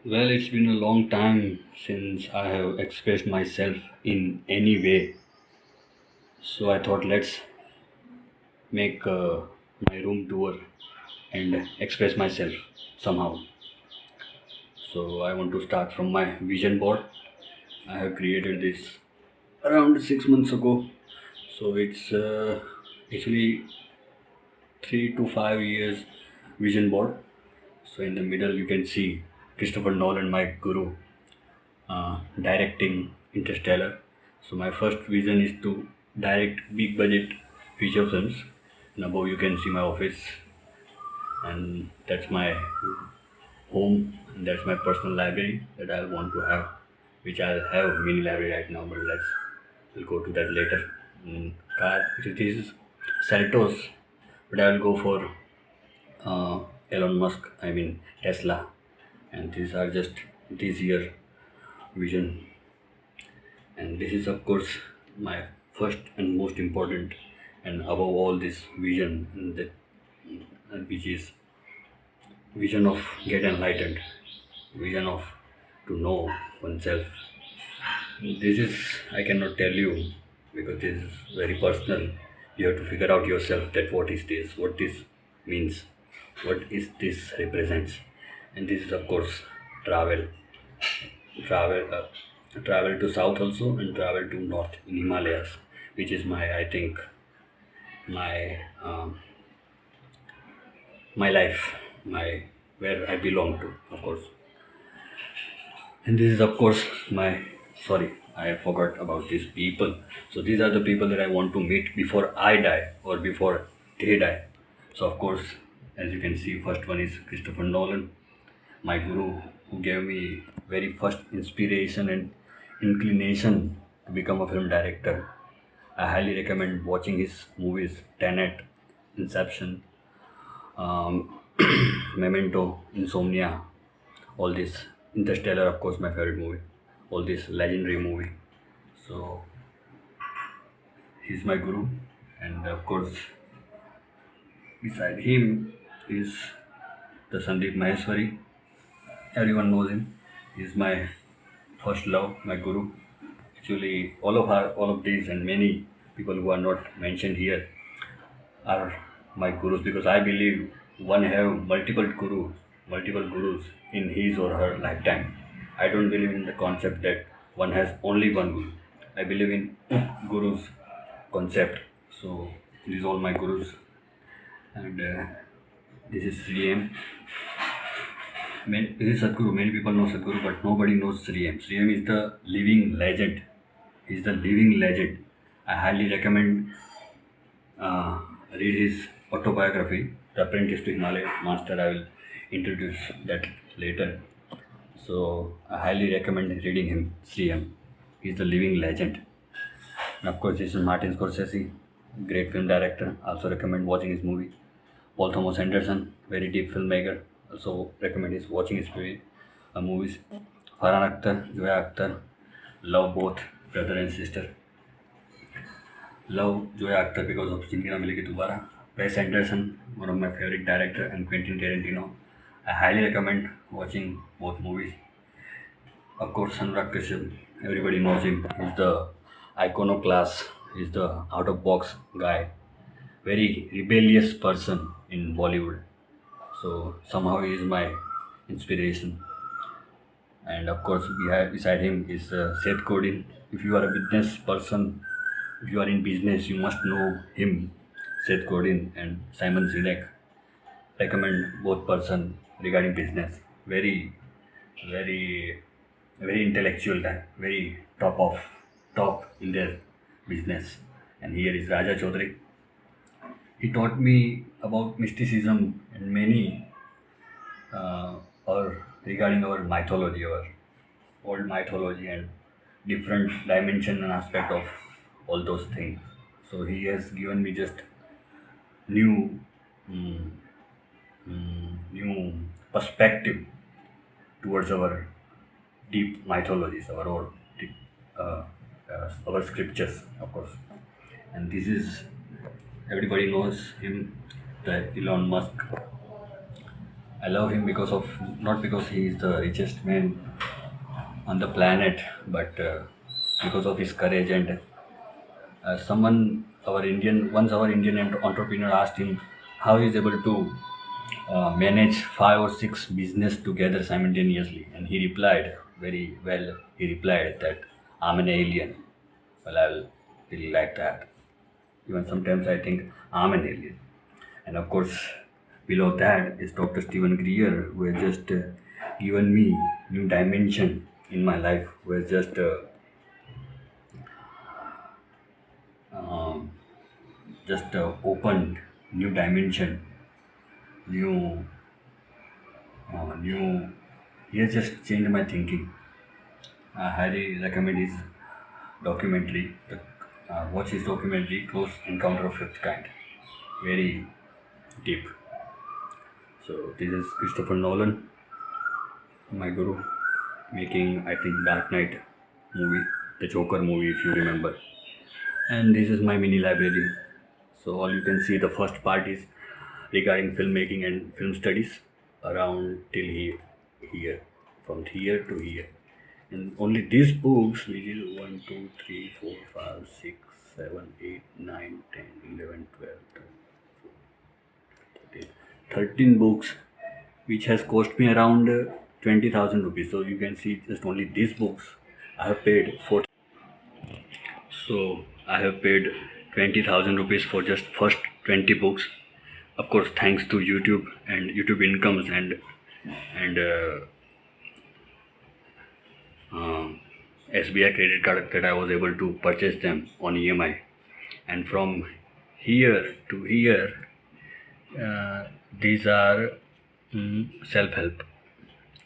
Well, it's been a long time since I have expressed myself in any way. So I thought let's make my room tour and express myself somehow. So I want to start from my vision board. I have created this around 6 months ago. So it's actually 3 to 5 years vision board. So in the middle you can see Christopher Nolan, my guru, directing Interstellar. So my first vision is to direct big budget feature films. And above you can see my office, and that's my home, and that's my personal library that I want to have, which I'll have mini library right now, but we'll go to that later. Car, it is Seltos, but I'll go for uh, Elon Musk. I mean Tesla, and these are just this year vision. And this is of course my first and most important, and above all this vision, and that which is vision of get enlightened, vision of to know oneself. This is, I cannot tell you because this is very personal. You have to figure out yourself that what is this, what this means, what is this represents. And this is of course travel, travel to south also, and travel to north in Himalayas, which is my, I think, my my life, my where I belong to, of course. And this is of course my, sorry, I forgot about these people. So these are the people that I want to meet before I die or before they die. So of course, as you can see, first one is Christopher Nolan, my guru, who gave me very first inspiration and inclination to become a film director. I highly recommend watching his movies: Tenet, Inception, um, Memento, Insomnia, all this. Interstellar, of course, my favorite movie. All this legendary movie. So he's my guru, and of course, beside him is the Sandeep Maheshwari. Everyone knows him. He's my first love, my guru. Actually, all of these and many people who are not mentioned here are my gurus, because I believe one have multiple gurus in his or her lifetime. I don't believe in the concept that one has only one guru. I believe in gurus concept. So these are all my gurus, and this is Sri M. This is Sadhguru. Many people know Sadhguru, but nobody knows Sri M. Sri M is the living legend. He's the living legend. I highly recommend uh, read his autobiography, The Apprentice to Himalaya Master. I will introduce that later. So I highly recommend reading him, Sri M. He's the living legend. And of course, this is Martin Scorsese, great film director. Also recommend watching his movie. Paul Thomas Anderson, very deep filmmaker. Also recommend his watching his movies. Farhan Akhtar, Zoya Akhtar, love both brother and sister. Love Zoya Akhtar because of Zindagi Na Milegi Dobara. Wes Anderson, one of my favorite director, and Quentin Tarantino. I highly recommend watching both movies. Of course, Anurag Kashyap, everybody knows him. He's the iconoclast. He's the out of box guy. Very rebellious person in Bollywood. So somehow he is my inspiration. And of course, beside him is Seth Godin. If you are a business person, if you are in business, you must know him, Seth Godin and Simon Sinek. Recommend both person regarding business. Very, very, very intellectual guy. Very top in their business. And here is Raja Chaudhary. He taught me about mysticism and many or regarding our mythology, our old mythology, and different dimension and aspect of all those things. So he has given me just new mm, new perspective towards our deep mythologies, our old deep, our scriptures, of course. And this is, everybody knows him, the Elon Musk. I love him because of, not because he is the richest man on the planet, but because of his courage. And our Indian entrepreneur asked him how he is able to manage 5 or 6 business together simultaneously, and he replied very well. He replied that I'm an alien. Well, I'll really like that. Even sometimes I think I'm an alien. And of course, below that is Dr. Stephen Greer, who has just given me new dimension in my life, who has just um, opened new dimension, new, new. He has just changed my thinking. I highly recommend his documentary. Watch his documentary, Close Encounter of Fifth Kind. Very deep. So this is Christopher Nolan, my guru, making I think Dark Knight movie, the Joker movie, if you remember. And this is my mini library. So all you can see, the first part is regarding filmmaking and film studies around till here, from here to here. And only these books, which is 1, 2, 3, 4, 5, 6, 7, 8, 9, 10, 11, 12, 13, 13 books, which has cost me around 20,000 rupees. So you can see just only these books I have paid for. So I have paid 20,000 rupees for just first 20 books. Of course, thanks to YouTube and YouTube incomes and SBI credit card, that I was able to purchase them on EMI. And from here to here, these are self-help,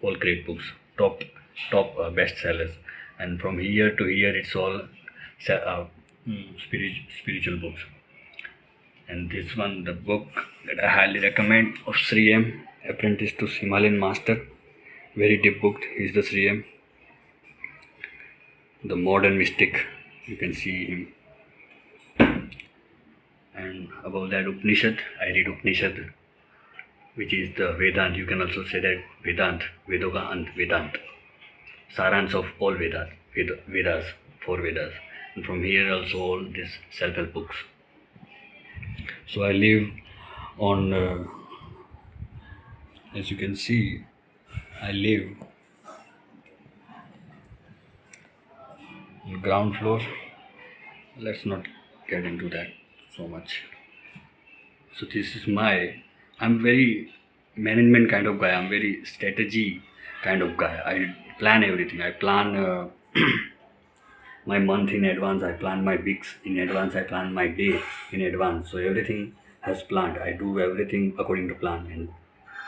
all great books, top bestsellers. And from here to here, it's all spiritual books. And this one, the book that I highly recommend, of Sri M, Apprentice to Himalayan Master. Very deep book is the Sri M, the modern mystic. You can see him. And above that, Upanishad. I read Upanishad, which is the Vedant. You can also say that Vedant, Vedogant, Vedant. Sarans of all Vedas, 4 Vedas. And from here also all these self-help books. So I live on, as you can see, I live on ground floor. Let's not get into that so much. So this is I'm very management kind of guy. I'm very strategy kind of guy. I plan everything. I plan my month in advance. I plan my weeks in advance. I plan my day in advance. So everything has planned. I do everything according to plan, and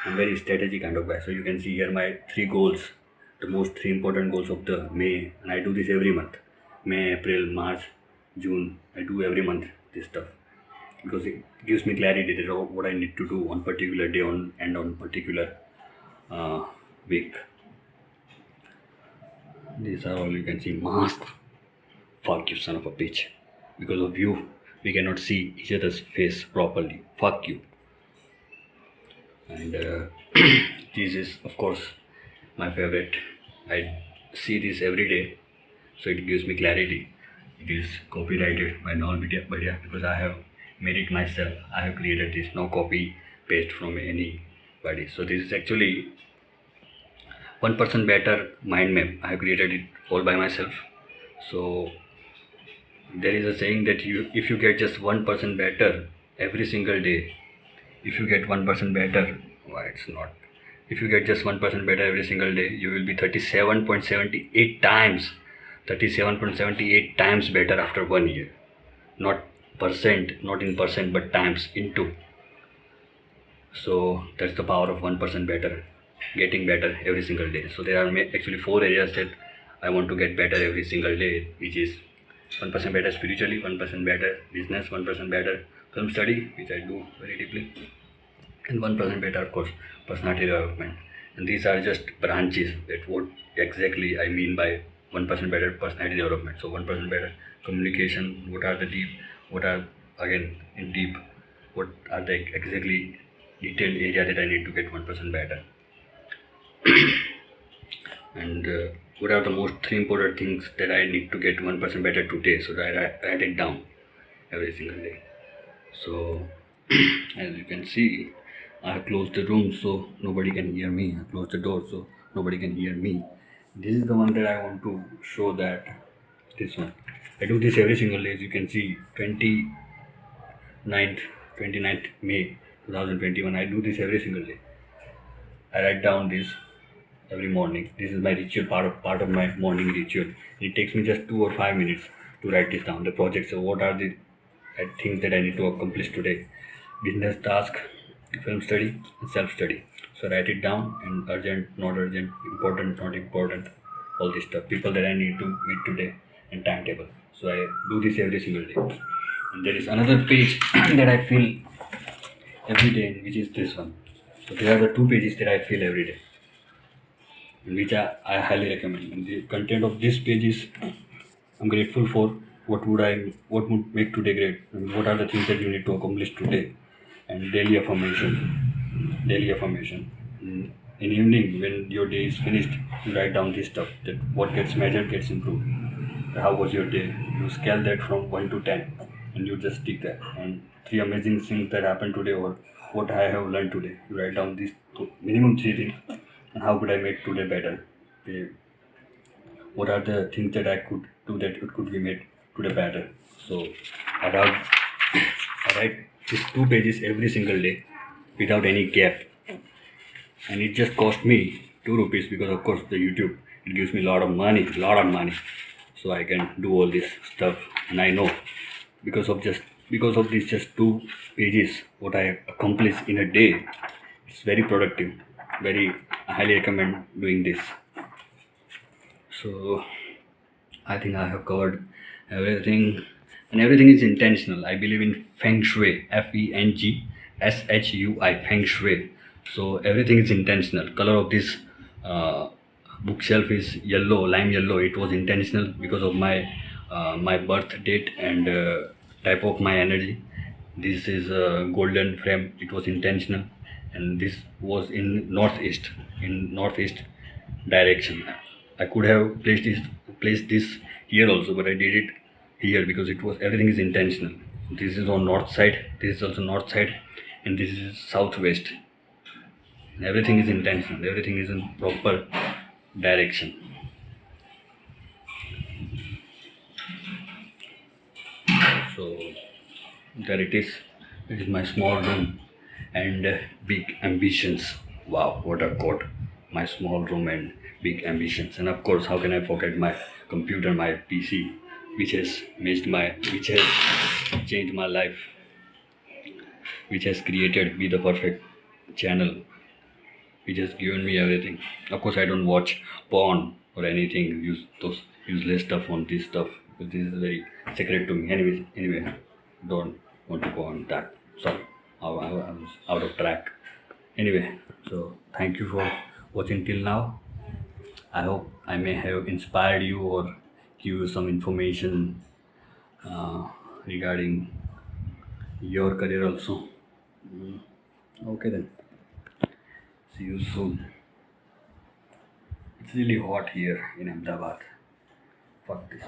I'm very strategy kind of guy. So you can see here my 3 goals, the most 3 important goals of the May, and I do this every month. May, April, March, June. I do every month this stuff because it gives me clarity that what I need to do on particular day and on particular week. These are all you can see. Mask. Fuck you, son of a bitch. Because of you, we cannot see each other's face properly. Fuck you. And this is, of course, my favorite. I see this every day, so it gives me clarity. It is copyrighted by NoelBhatia because I have made it myself. I have created this, no copy paste from anybody. So this is actually 1% better mind map. I have created it all by myself. So there is a saying that if you get just 1% better every single day, if you get 1% better, why it's not. If you get just 1% better every single day, you will be 37.78 times better after 1 year. Not in percent, but times into. So that's the power of 1% better, getting better every single day. So there are actually 4 areas that I want to get better every single day, which is 1% better spiritually, 1% better business, 1% better film study, which I do very deeply, and 1% better, of course, personality development. And these are just branches that what exactly I mean by 1% better personality development. So 1% better communication. What are the deep? What are again in deep? What are the exactly detailed area that I need to get 1% better. And what are the most three important things that I need to get 1% better today, so that I write it down every single day. So as you can see, I have closed the room so nobody can hear me. I closed the door so nobody can hear me. This is the one that I want to show, that this one. I do this every single day. As you can see, 29th May 2021. I do this every single day. I write down this every morning. This is my ritual, part of my morning ritual. It takes me just 2 or 5 minutes to write this down. The projects, so what are the things that I need to accomplish today? Business task, film study, and self study. So write it down, and urgent, not urgent, important, not important, all this stuff. People that I need to meet today, and timetable. So I do this every single day. And there is another page that I fill every day, which is this one. So there are the two pages that I fill every day, which I highly recommend. And the content of this page is, I'm grateful for what would make today great, and what are the things that you need to accomplish today, and daily affirmation. In evening, when your day is finished, you write down this stuff, that what gets measured gets improved. How was your day? You scale that from 1 to 10, and you just stick that. And three amazing things that happened today, or what I have learned today. You write down these minimum three things, and how could I make today better? Okay. What are the things that I could do that it could be made today better? So I write these 2 pages every single day without any gap, and it just cost me 2 rupees, because of course the YouTube, it gives me a lot of money, so I can do all this stuff. And I know, because of these just 2 pages, what I accomplish in a day, it's very productive. I highly recommend doing this. So I think I have covered everything, and everything is intentional. I believe in Feng Shui, FENGSHUI, Feng Shui. So everything is intentional. Color of this bookshelf is yellow, lime yellow. It was intentional because of my birth date and type of my energy. This is a golden frame. It was intentional, and this was in northeast direction. I could have placed this here also, but I did it here because it was everything is intentional. This is on north side. This is also north side, and this is southwest. Everything is intentional. Everything is in proper direction. So there it is. It is my small room and big ambitions. Wow, what a quote! My small room and big ambitions. And of course, how can I forget my computer, my PC, which has changed my life, which has created me the perfect channel, which has given me everything. Of course, I don't watch porn or anything, use those useless stuff on this stuff, because this is very sacred to me. Anyway, don't want to go on that. Sorry, I was out of track. Anyway, so thank you for watching till now. I hope I may have inspired you or give you some information regarding your career also. Okay then. See you soon. It's really hot here in Ahmedabad. Fuck this.